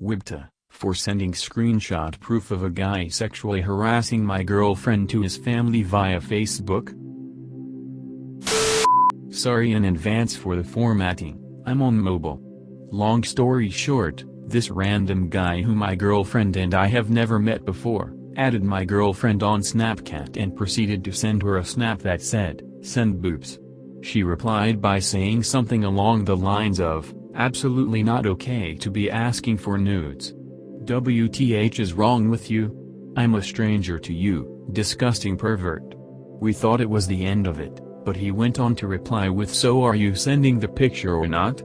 AITA, for sending screenshot proof of a guy sexually harassing my girlfriend to his family via Facebook? Sorry in advance for the formatting, I'm on mobile. Long story short, this random guy who my girlfriend and I have never met before, added my girlfriend on Snapchat and proceeded to send her a snap that said, "Send boobs." She replied by saying something along the lines of, "Absolutely not okay to be asking for nudes. WTH is wrong with you? I'm a stranger to you, disgusting pervert." We thought it was the end of it, but he went on to reply with, "So are you sending the picture or not?"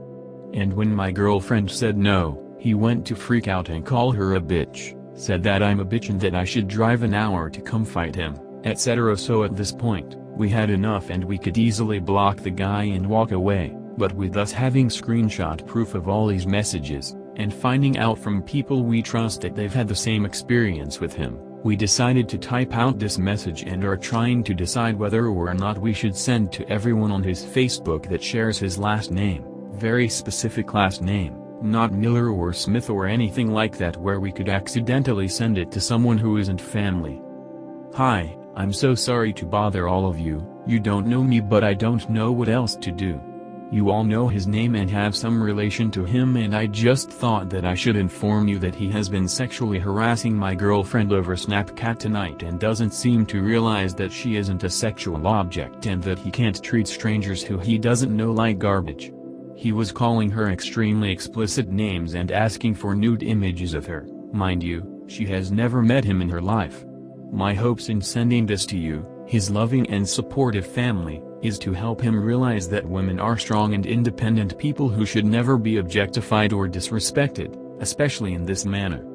And when my girlfriend said no, he went to freak out and call her a bitch, said that I'm a bitch and that I should drive an hour to come fight him, etc. So at this point, we had enough and we could easily block the guy and walk away, but with us having screenshot proof of all these messages, and finding out from people we trust that they've had the same experience with him, we decided to type out this message and are trying to decide whether or not we should send to everyone on his Facebook that shares his last name, very specific last name, not Miller or Smith or anything like that where we could accidentally send it to someone who isn't family. Hi, I'm so sorry to bother all of you, you don't know me but I don't know what else to do. You all know his name and have some relation to him and I just thought that I should inform you that he has been sexually harassing my girlfriend over Snapchat tonight and doesn't seem to realize that she isn't a sexual object and that he can't treat strangers who he doesn't know like garbage. He was calling her extremely explicit names and asking for nude images of her. Mind you, she has never met him in her life. My hopes in sending this to you, his loving and supportive family, is to help him realize that women are strong and independent people who should never be objectified or disrespected, especially in this manner.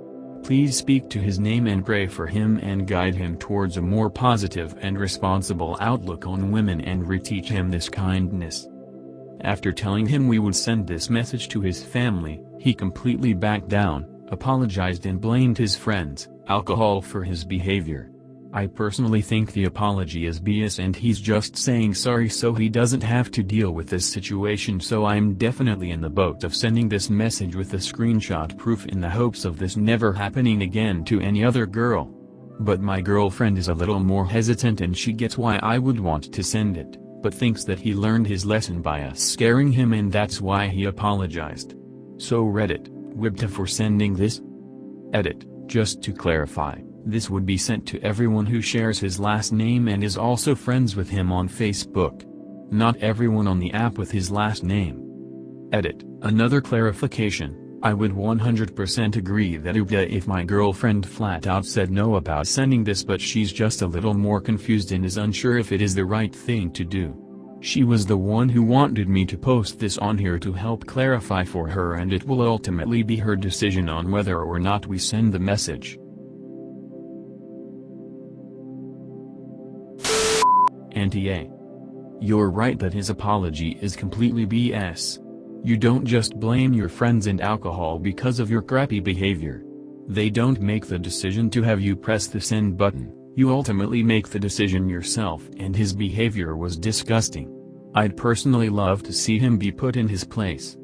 Please speak to his name and pray for him and guide him towards a more positive and responsible outlook on women and reteach him this kindness. After telling him we would send this message to his family, he completely backed down, apologized and blamed his friends, alcohol for his behavior. I personally think the apology is BS and he's just saying sorry so he doesn't have to deal with this situation, so I'm definitely in the boat of sending this message with a screenshot proof in the hopes of this never happening again to any other girl. But my girlfriend is a little more hesitant and she gets why I would want to send it, but thinks that he learned his lesson by us scaring him and that's why he apologized. So Reddit, AITA for sending this? Edit, just to clarify, this would be sent to everyone who shares his last name and is also friends with him on Facebook. Not everyone on the app with his last name. Edit, another clarification, I would 100% agree that AITA if my girlfriend flat out said no about sending this but she's just a little more confused and is unsure if it is the right thing to do. She was the one who wanted me to post this on here to help clarify for her and it will ultimately be her decision on whether or not we send the message. Anti-A. You're right that his apology is completely BS. You don't just blame your friends and alcohol because of your crappy behavior. They don't make the decision to have you press the send button, you ultimately make the decision yourself and his behavior was disgusting. I'd personally love to see him be put in his place.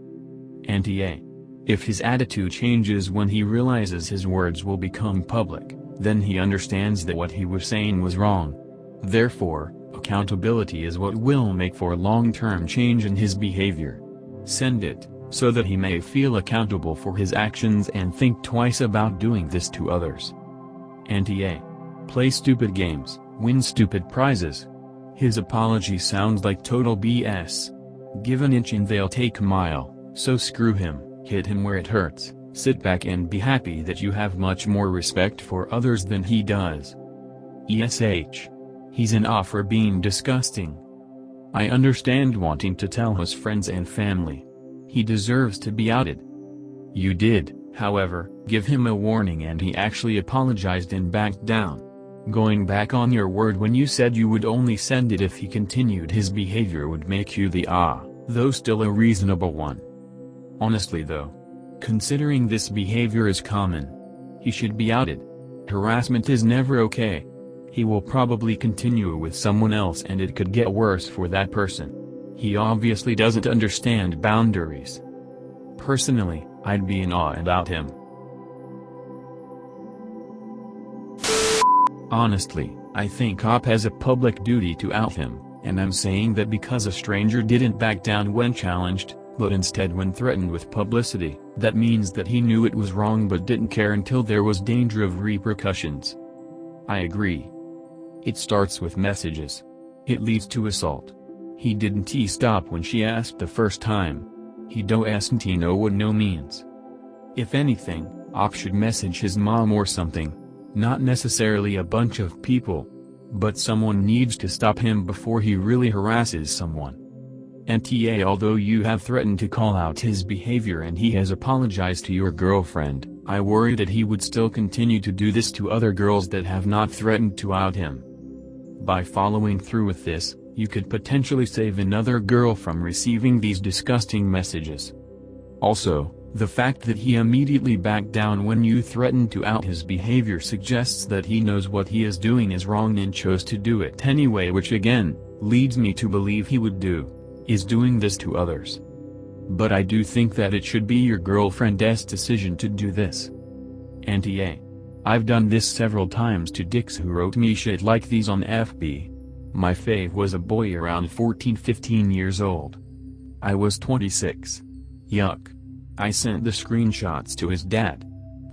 Anti-A. If his attitude changes when he realizes his words will become public, then he understands that what he was saying was wrong. Therefore, accountability is what will make for long-term change in his behavior. Send it, so that he may feel accountable for his actions and think twice about doing this to others. Anti-A. Play stupid games, win stupid prizes. His apology sounds like total BS. Give an inch and they'll take a mile, so screw him, hit him where it hurts, sit back and be happy that you have much more respect for others than he does. ESH. He's an awe for being disgusting. I understand wanting to tell his friends and family. He deserves to be outed. You did, however, give him a warning and he actually apologized and backed down. Going back on your word when you said you would only send it if he continued his behavior would make you the though still a reasonable one. Honestly though, considering this behavior is common, he should be outed. Harassment is never okay. He will probably continue with someone else and it could get worse for that person. He obviously doesn't understand boundaries. Personally, I'd be in awe about him. Honestly, I think Op has a public duty to out him, and I'm saying that because a stranger didn't back down when challenged, but instead when threatened with publicity, that means that he knew it was wrong but didn't care until there was danger of repercussions. I agree. It starts with messages. It leads to assault. He didn't stop when she asked the first time. He doesn't know what no means. If anything, Op should message his mom or something. Not necessarily a bunch of people. But someone needs to stop him before he really harasses someone. NTA Although you have threatened to call out his behavior and he has apologized to your girlfriend, I worry that he would still continue to do this to other girls that have not threatened to out him. By following through with this, you could potentially save another girl from receiving these disgusting messages. Also, the fact that he immediately backed down when you threatened to out his behavior suggests that he knows what he is doing is wrong and chose to do it anyway, which again, leads me to believe he would is doing this to others. But I do think that it should be your girlfriend's decision to do this. NTA. I've done this several times to dicks who wrote me shit like these on FB. My fave was a boy around 14-15 years old. I was 26. Yuck. I sent the screenshots to his dad.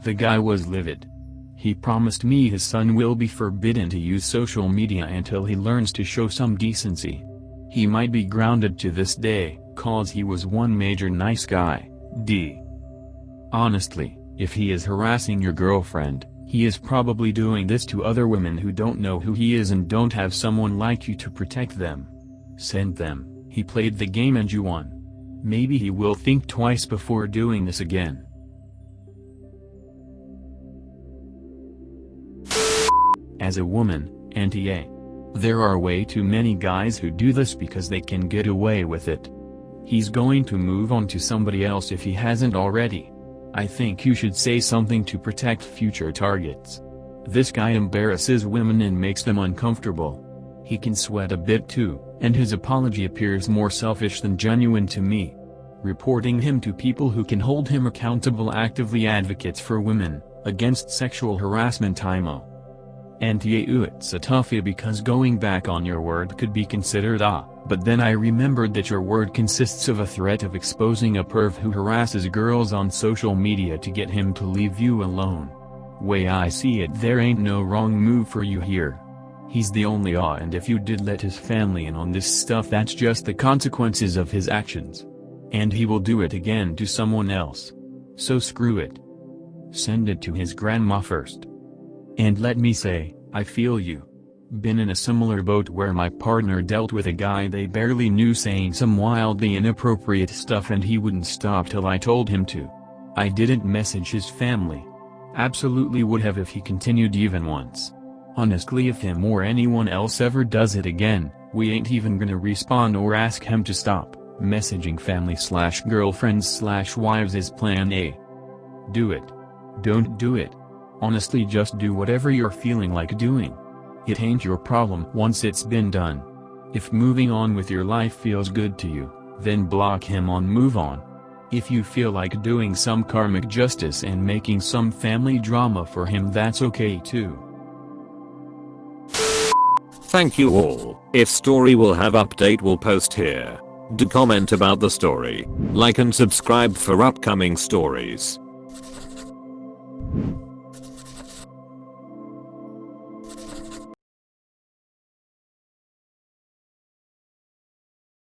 The guy was livid. He promised me his son will be forbidden to use social media until he learns to show some decency. He might be grounded to this day, cause he was one major nice guy, D. Honestly, if he is harassing your girlfriend, he is probably doing this to other women who don't know who he is and don't have someone like you to protect them. Send them. He played the game and you won. Maybe he will think twice before doing this again. As a woman, NTA. There are way too many guys who do this because they can get away with it. He's going to move on to somebody else if he hasn't already. I think you should say something to protect future targets. This guy embarrasses women and makes them uncomfortable. He can sweat a bit too, and his apology appears more selfish than genuine to me. Reporting him to people who can hold him accountable, actively advocates for women, against sexual harassment. IMO. NTA. It's a toughie because going back on your word could be considered but then I remembered that your word consists of a threat of exposing a perv who harasses girls on social media to get him to leave you alone. Way I see it, there ain't no wrong move for you here. He's the only and if you did let his family in on this stuff, that's just the consequences of his actions. And he will do it again to someone else. So screw it. Send it to his grandma first. And let me say, I feel you. Been in a similar boat where my partner dealt with a guy they barely knew saying some wildly inappropriate stuff and he wouldn't stop till I told him to. I didn't message his family. Absolutely would have if he continued even once. Honestly, if him or anyone else ever does it again, we ain't even gonna respond or ask him to stop. Messaging family/girlfriends/wives is plan A. Do it. Don't do it. Honestly, just do whatever you're feeling like doing. It ain't your problem once it's been done. If moving on with your life feels good to you, then block him on move on. If you feel like doing some karmic justice and making some family drama for him, that's okay too. Thank you all. If story will have update, will post here. Do comment about the story, like and subscribe for upcoming stories.